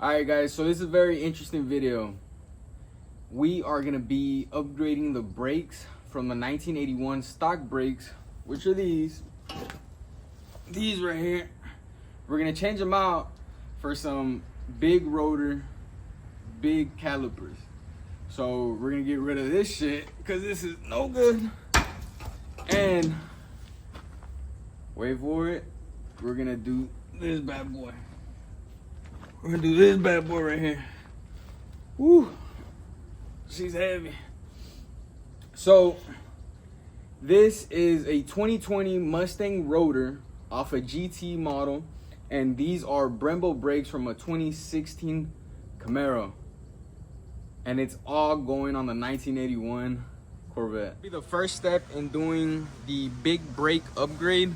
Alright guys, so this is a very interesting video. We are going to be upgrading the brakes from the 1981 stock brakes, which are these right here. We're going to change them out for some big rotor, big calipers. So we're going to get rid of this shit because this is no good. And wait for it, we're going to do this bad boy. We're gonna do this bad boy right here. Woo, she's heavy. So this is a 2020 Mustang rotor off a GT model, and these are Brembo brakes from a 2016 Camaro, and it's all going on the 1981 Corvette. Be the first step in doing the big brake upgrade.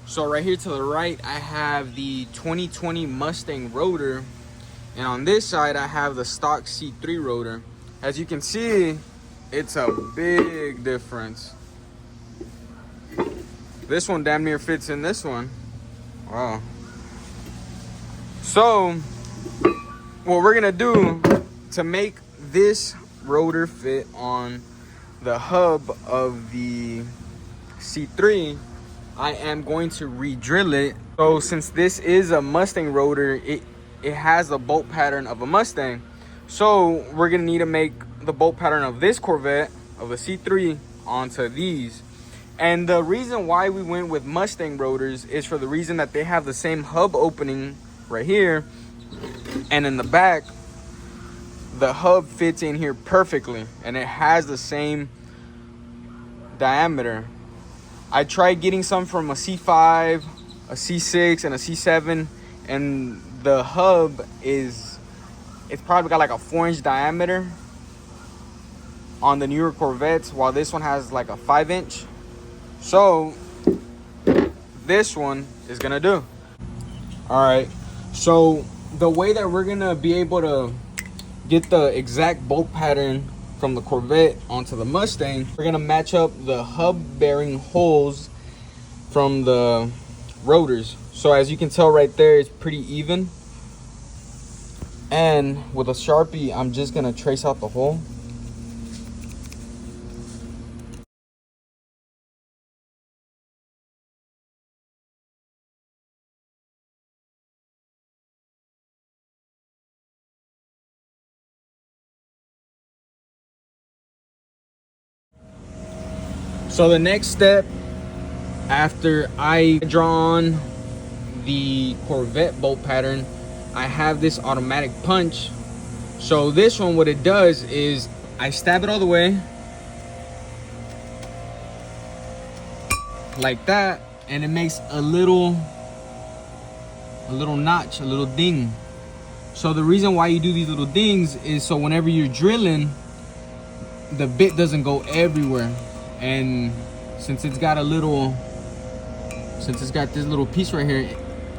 So right here to the right, I have the 2020 Mustang rotor, and on this side, I have the stock C3 rotor. As you can see, it's a big difference. This one damn near fits in this one. Wow. So, what we're gonna do to make this rotor fit on the hub of the C3, I am going to re-drill it. So since this is a Mustang rotor, it has the bolt pattern of a Mustang. So we're gonna need to make the bolt pattern of this Corvette, of the C3, onto these. And the reason why we went with Mustang rotors is for the reason that they have the same hub opening right here, and in the back, the hub fits in here perfectly, and it has the same diameter. I tried getting some from a C5, a C6, and a C7, and the hub it's probably got like a 4-inch diameter on the newer Corvettes, while this one has like a 5-inch. So this one is gonna do. All right, so the way that we're gonna be able to get the exact bolt pattern from the Corvette onto the Mustang, we're gonna match up the hub bearing holes from the rotors. So as you can tell right there, it's pretty even. And with a Sharpie, I'm just gonna trace out the hole. So the next step, after I draw on the Corvette bolt pattern, I have this automatic punch. So this one, what it does is I stab it all the way like that, and it makes a little notch, a little ding. So the reason why you do these little dings is so whenever you're drilling, the bit doesn't go everywhere. And since it's got this little piece right here,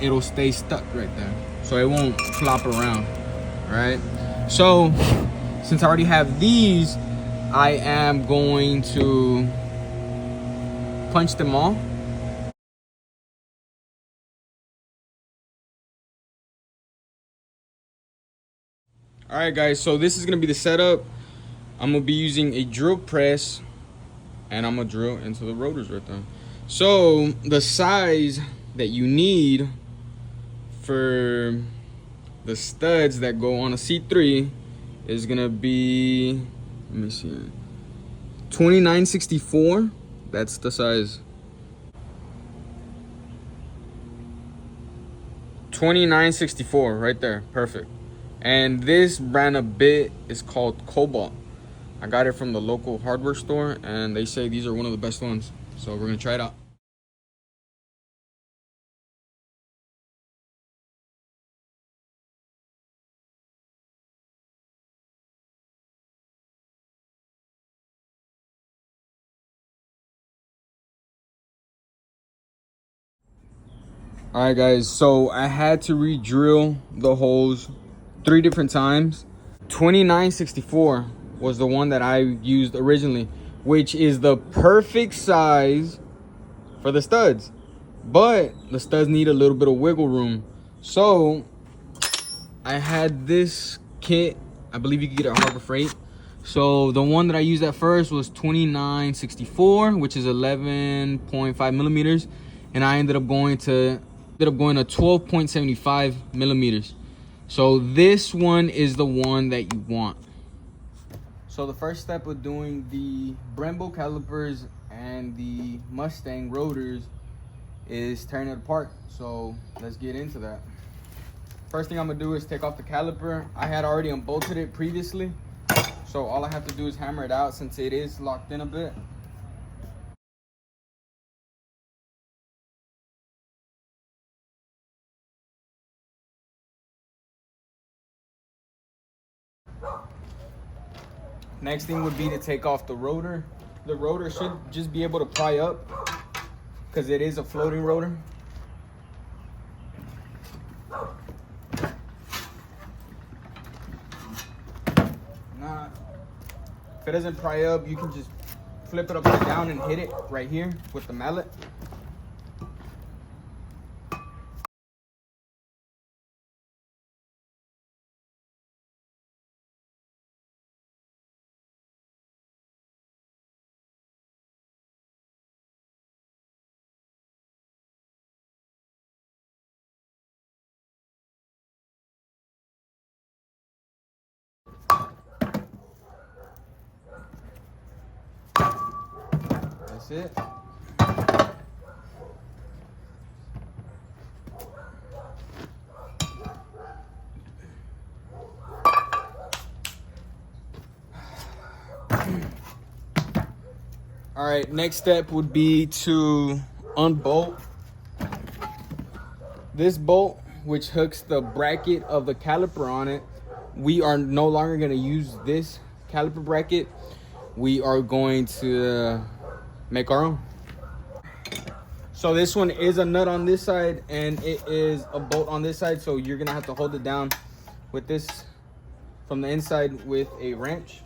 it'll stay stuck right there, so it won't flop around, right? So since I already have these, I am going to punch them all. All right guys, so this is gonna be the setup. I'm gonna be using a drill press, and I'm gonna drill into the rotors right there. So the size that you need for the studs that go on a C3 is gonna be, let me see, 2964. That's the size. 2964 right there, perfect. And this brand of bit is called Cobalt. I got it from the local hardware store, and they say these are one of the best ones. So we're gonna try it out. All right guys, so I had to re-drill the holes 3 different times. 2964 was the one that I used originally, which is the perfect size for the studs, but the studs need a little bit of wiggle room. So I had this kit. I believe you could get it at Harbor Freight. So the one that I used at first was 2964, which is 11.5 millimeters, and I ended up going to 12.75 millimeters. So this one is the one that you want. So the first step of doing the Brembo calipers and the Mustang rotors is tearing it apart. So let's get into that. First thing I'm gonna do is take off the caliper. I had already unbolted it previously, so all I have to do is hammer it out since it is locked in a bit. Next thing would be to take off the rotor. The rotor should just be able to pry up because it is a floating rotor. If it doesn't pry up, you can just flip it upside down and hit it right here with the mallet. That's it. All right, next step would be to unbolt this bolt, which hooks the bracket of the caliper on it. We are no longer going to use this caliper bracket. We are going to make our own. So this one is a nut on this side and it is a bolt on this side, so you're gonna have to hold it down with this from the inside with a wrench.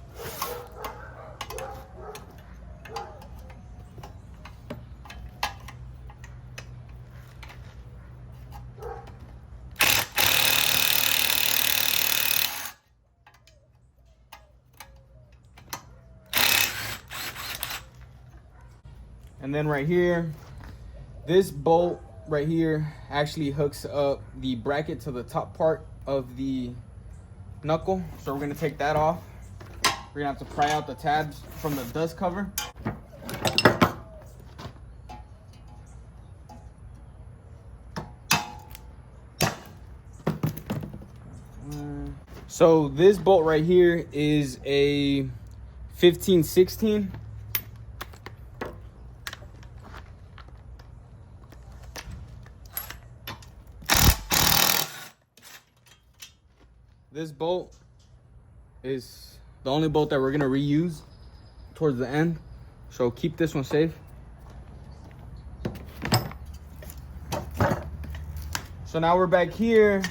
And then right here, this bolt right here actually hooks up the bracket to the top part of the knuckle. So we're gonna take that off. We're gonna have to pry out the tabs from the dust cover. So this bolt right here is a 15/16. This bolt is the only bolt that we're gonna reuse towards the end. So keep this one safe. So now we're back here.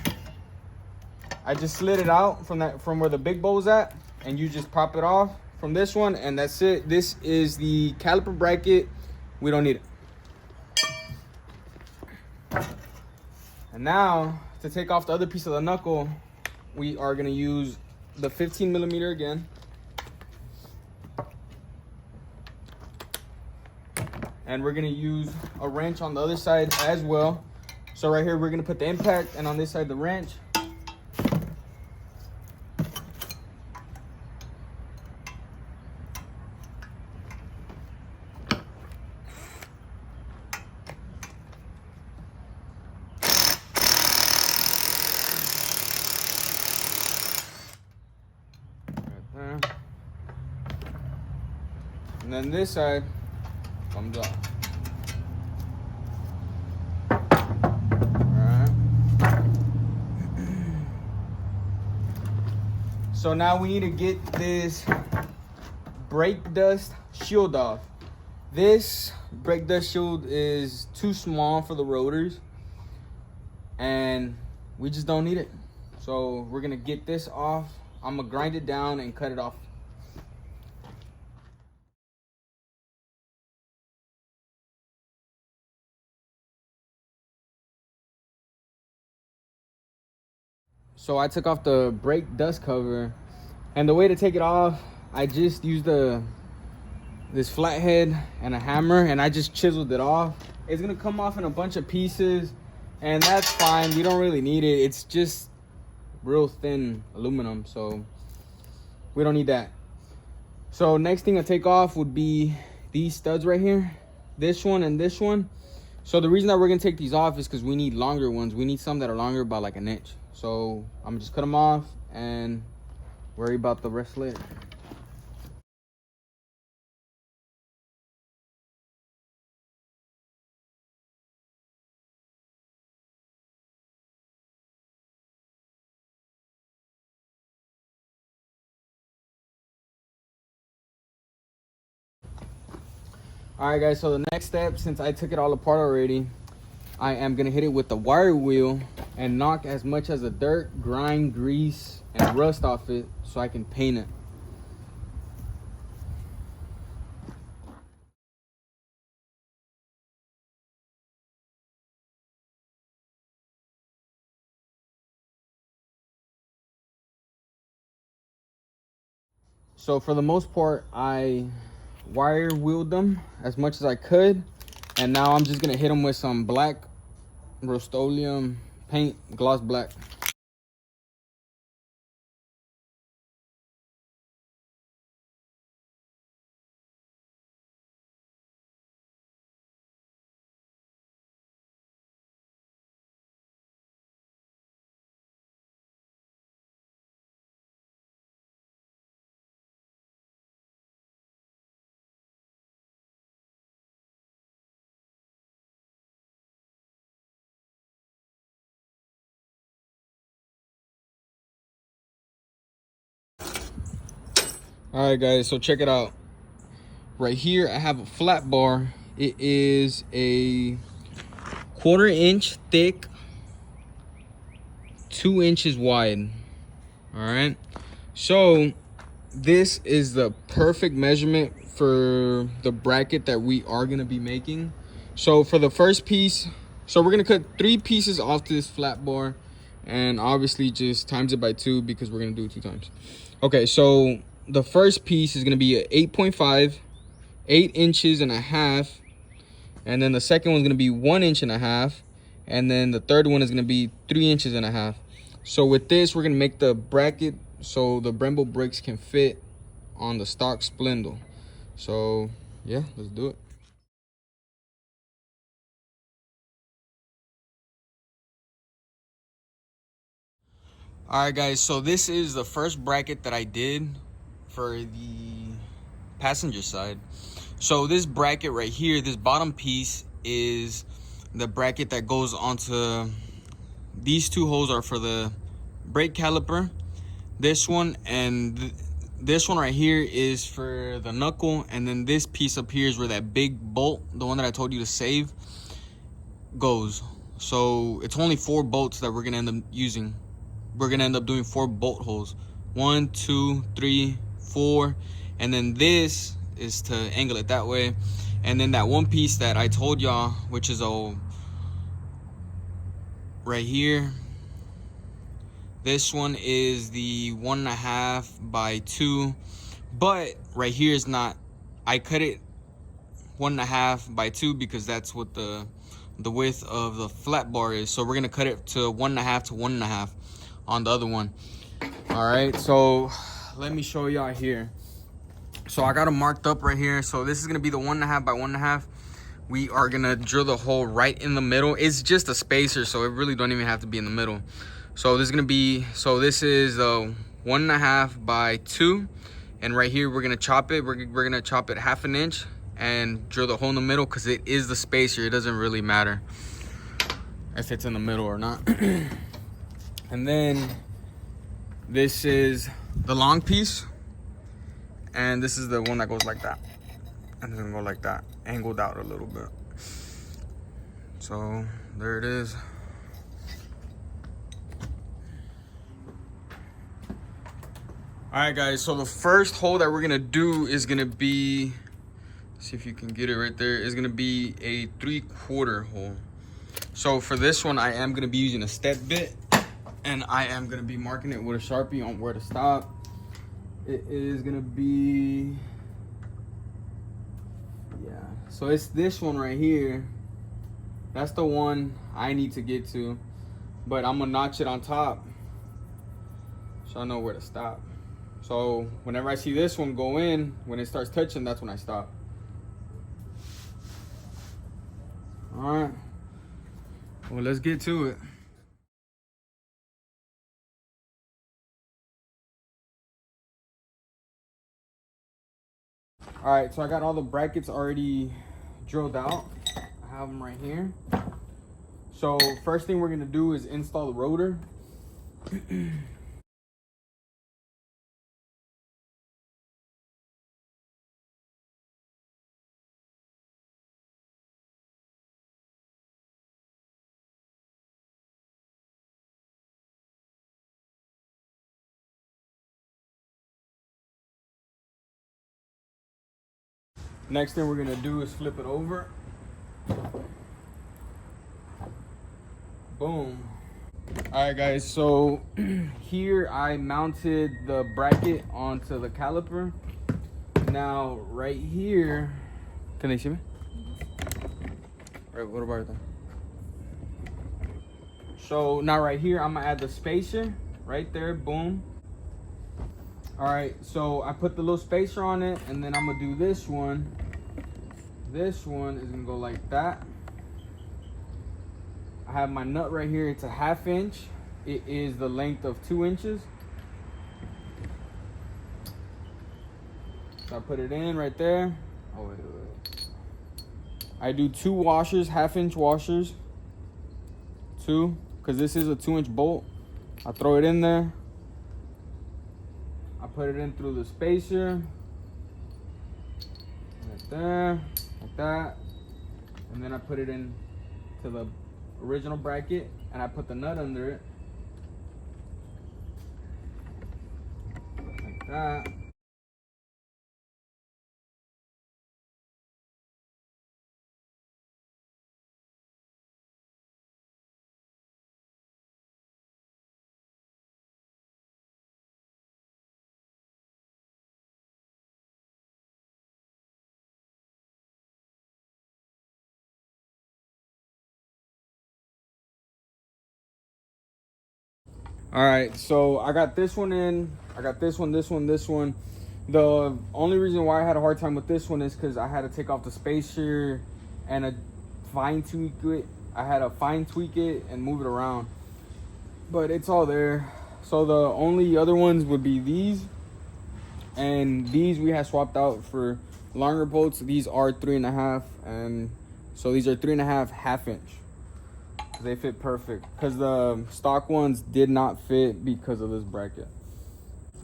I just slid it out from where the big bolt was at, and you just pop it off from this one, and that's it. This is the caliper bracket. We don't need it. And now to take off the other piece of the knuckle, we are gonna use the 15 millimeter again. And we're gonna use a wrench on the other side as well. So right here, we're gonna put the impact, and on this side, the wrench. And then this side comes off. Alright. So now we need to get this brake dust shield off. This brake dust shield is too small for the rotors, and we just don't need it. So we're gonna get this off. I'm gonna grind it down and cut it off. So I took off the brake dust cover, and the way to take it off, I just used this flathead and a hammer, and I just chiseled it off. It's gonna come off in a bunch of pieces, and that's fine. We don't really need it. It's just real thin aluminum, so we don't need that. So next thing I take off would be these studs right here, this one and this one. So the reason that we're gonna take these off is because we need longer ones. We need some that are longer by like an inch. So I'm gonna just cut them off and worry about the rest later. All right, guys, so the next step, since I took it all apart already, I am gonna hit it with the wire wheel and knock as much as the dirt, grime, grease, and rust off it so I can paint it. So for the most part, I wire wheeled them as much as I could, and now I'm just gonna hit them with some black Rustoleum paint, gloss black. All right, guys, so check it out. Right here, I have a flat bar. It is a 1/4 inch thick, 2 inches wide. All right, so this is the perfect measurement for the bracket that we are gonna be making. So for the first piece, so we're gonna cut 3 pieces off this flat bar, and obviously just times it by 2 because we're gonna do it 2 times. Okay, so the first piece is gonna be a 8.5, 8 inches and a half, and then the second one's gonna be 1 inch and a half, and then the third one is gonna be 3 inches and a half. So with this, we're gonna make the bracket so the Brembo brakes can fit on the stock spindle. So yeah, let's do it. All right, guys, so this is the first bracket that I did for the passenger side. So this bracket right here, this bottom piece is the bracket that goes onto, these 2 holes are for the brake caliper. This one and this one right here is for the knuckle, and then this piece up here is where that big bolt, the one that I told you to save, goes. So it's only 4 bolts that we're gonna end up using. We're gonna end up doing 4 bolt holes. 1, 2, 3, 4, and then this is to angle it that way. And then that one piece that I told y'all, which is right here, this one is the 1.5 by 2, but right here is not. I cut it 1.5 by 2 because that's what the width of the flat bar is. So we're gonna cut it to 1.5 to 1.5 on the other one. All right, so let me show y'all here. So I got them marked up right here. So this is gonna be the 1.5 by 1.5. We are gonna drill the hole right in the middle. It's just a spacer, so it really don't even have to be in the middle. So this is gonna be, so this is 1.5 by 2, and right here we're gonna chop it. We're gonna chop it 1/2 inch and drill the hole in the middle because it is the spacer. It doesn't really matter if it's in the middle or not. And then this is the long piece, and this is the one that goes like that, and it's gonna go like that, angled out a little bit. So there it is. All right, guys, so the first hole that we're gonna do is gonna be, see if you can get it right there, is gonna be a 3/4 hole. So for this one, I am gonna be using a step bit. and I am gonna be marking it with a Sharpie on where to stop. It is gonna be, yeah, so it's this one right here. That's the one I need to get to, but I'm gonna notch it on top so I know where to stop. So whenever I see this one go in, when it starts touching, that's when I stop. All right, well, let's get to it. All right, so I got all the brackets already drilled out. I have them right here. So first thing we're gonna do is install the rotor. Next thing we're gonna do is flip it over. Boom. All right, guys, so here I mounted the bracket onto the caliper. Now right here, can they see me? Right, what about that? So now right here, I'm gonna add the spacer right there, boom. All right, so I put the little spacer on it, and then I'm gonna do this one. This one is gonna go like that. I have my nut right here, it's a 1/2 inch. It is the length of 2 inches. So I put it in right there. Oh, wait. I do 2 washers, 1/2 inch washers. 2, because this is a 2 inch bolt. I throw it in there. I put it in through the spacer. Right there, like that. And then I put it in to the original bracket, and I put the nut under it. Like that. All right, so I got this one in. I got this one. The only reason why I had a hard time with this one is because I had to take off the spacer and fine tweak it. I had to fine tweak it and move it around, but it's all there. So the only other ones would be these, and these we had swapped out for longer bolts. These are 3.5, and so these are 3.5 1/2 inch. They fit perfect because the stock ones did not fit because of this bracket.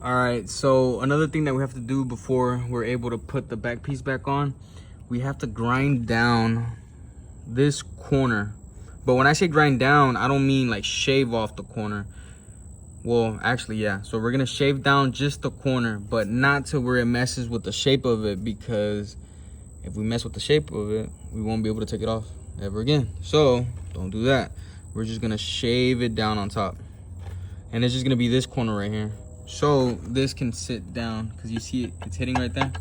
All right, so another thing that we have to do before we're able to put the back piece back on, we have to grind down this corner. But when I say grind down, I don't mean like shave off the corner. Well, actually, yeah. So we're gonna shave down just the corner, but not to where it messes with the shape of it, because if we mess with the shape of it, we won't be able to take it off ever again. So don't do that. We're just gonna shave it down on top, and it's just gonna be this corner right here, so this can sit down, because you see it's hitting right there.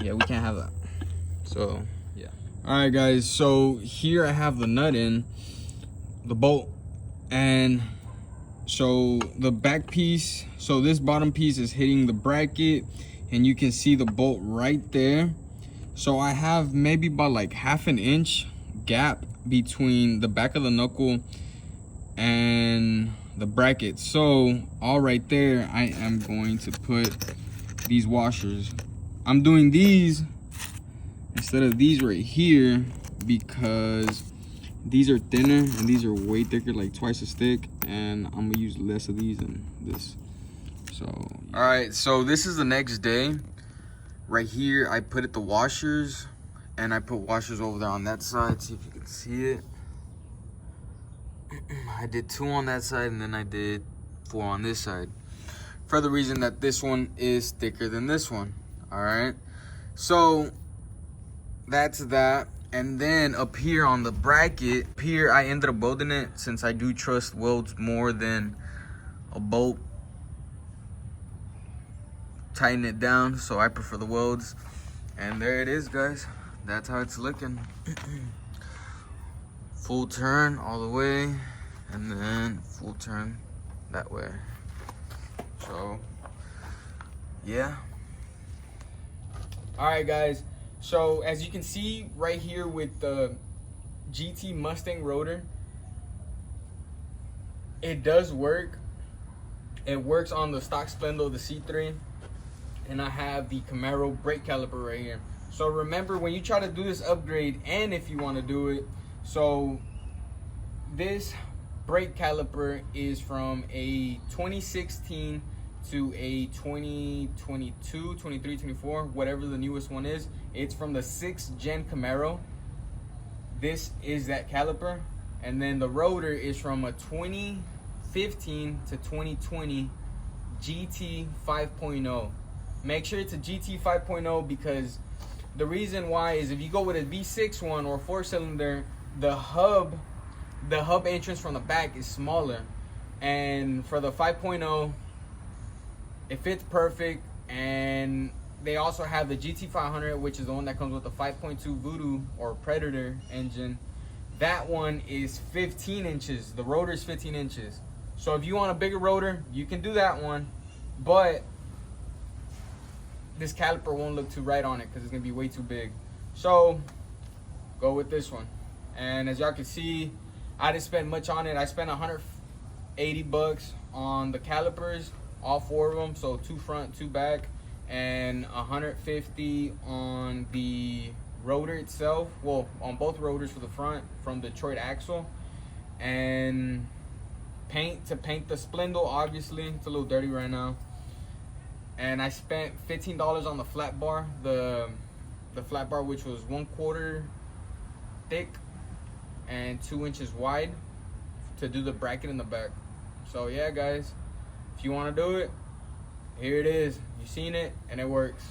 Yeah, we can't have that. So yeah. All right, guys, so here I have the nut in the bolt, and so the back piece, so this bottom piece is hitting the bracket, and you can see the bolt right there. So I have maybe about like 1/2 inch gap between the back of the knuckle and the bracket. So all right there, I am going to put these washers. I'm doing these instead of these right here because these are thinner and these are way thicker, like twice as thick, and I'm gonna use less of these than this. So all right, so this is the next day. Right here I put the washers, and I put washers over there on that side. See if you can see it. I did 2 on that side, and then I did 4 on this side, for the reason that this one is thicker than this one. All right, so that's that. And then up here on the bracket, here I ended up welding it, since I do trust welds more than a bolt, tighten it down. So I prefer the welds. And there it is, guys. That's how it's looking. Full turn all the way, and then full turn that way. So yeah. All right, guys. So as you can see right here with the GT Mustang rotor, it does work. It works on the stock spindle, the C3, and I have the Camaro brake caliper right here. So remember, when you try to do this upgrade, and if you want to do it, so this brake caliper is from a 2016 to a 2022, 23, 24, whatever the newest one is. It's from the 6th gen Camaro. This is that caliper. And then the rotor is from a 2015 to 2020 GT 5.0. Make sure it's a GT 5.0 because the reason why is if you go with a V6 one or 4-cylinder, the hub entrance from the back is smaller. And for the 5.0, it fits perfect. And they also have the GT500, which is the one that comes with the 5.2 Voodoo or Predator engine. That one is 15 inches. The rotor is 15 inches. So if you want a bigger rotor, you can do that one. But this caliper won't look too right on it because it's going to be way too big. So go with this one. And as y'all can see, I didn't spend much on it. I spent $180 on the calipers, all 4 of them. So 2 front, 2 back, and $150 on the rotor itself. Well, on both rotors for the front from Detroit Axle. And paint to paint the spindle. Obviously, it's a little dirty right now. And I spent $15 on the flat bar. The flat bar, which was 1/4 thick and 2 inches wide, to do the bracket in the back. So yeah, guys, if you want to do it, here it is. You've seen it and it works.